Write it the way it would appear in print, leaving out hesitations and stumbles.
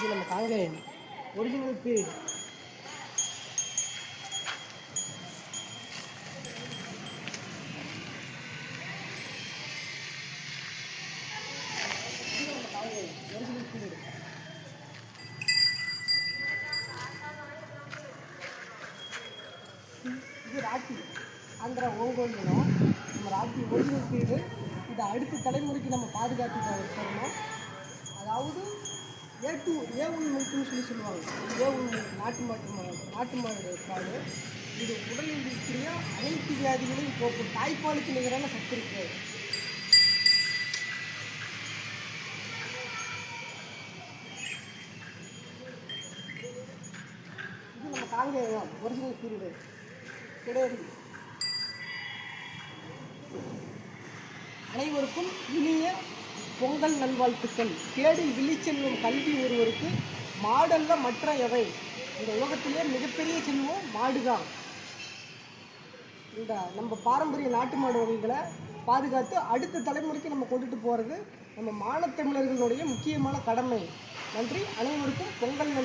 இது நம்ம Kangeyam original period. Original period. இது ராக்கி ஆந்திரா ஓங்கோலினம். நம்ம ராக்கி ஒரிஜினல் பீரியடு. இதை அடுத்த தலைமுறைக்கு நம்ம பாதுகாத்து வரணும். அதாவது A1 மில்க்குன்னு சொல்லுவாங்க. A1 மில்க் நாட்டு மாடு பால். இது உடலில் இருக்கிற அனைத்து வியாதிகளையும் போக்கும். தாய்ப்பாலுக்கு நிகரான சத்து இருக்கு. இது நம்ம காங்கேயம் ஒரிஜினல் பீரியடு கிடையாது. அனைவருக்கும் இனிய பொங்கல் நல்வாழ்த்துக்கள். தேடில் விழிச்செல்வம் கல்வி ஒருவருக்கு மாடல்ல மற்ற எவை. இந்த உலகத்திலே மிகப்பெரிய செல்வம் மாடு தான். இந்த நம்ம பாரம்பரிய நாட்டு மாடு வகைகளை பாதுகாத்து அடுத்த தலைமுறைக்கு நம்ம கொண்டுட்டு போகிறது நம்ம மானத்தமிழர்களுடைய முக்கியமான கடமை. நன்றி. அனைவருக்கும் பொங்கல் நல்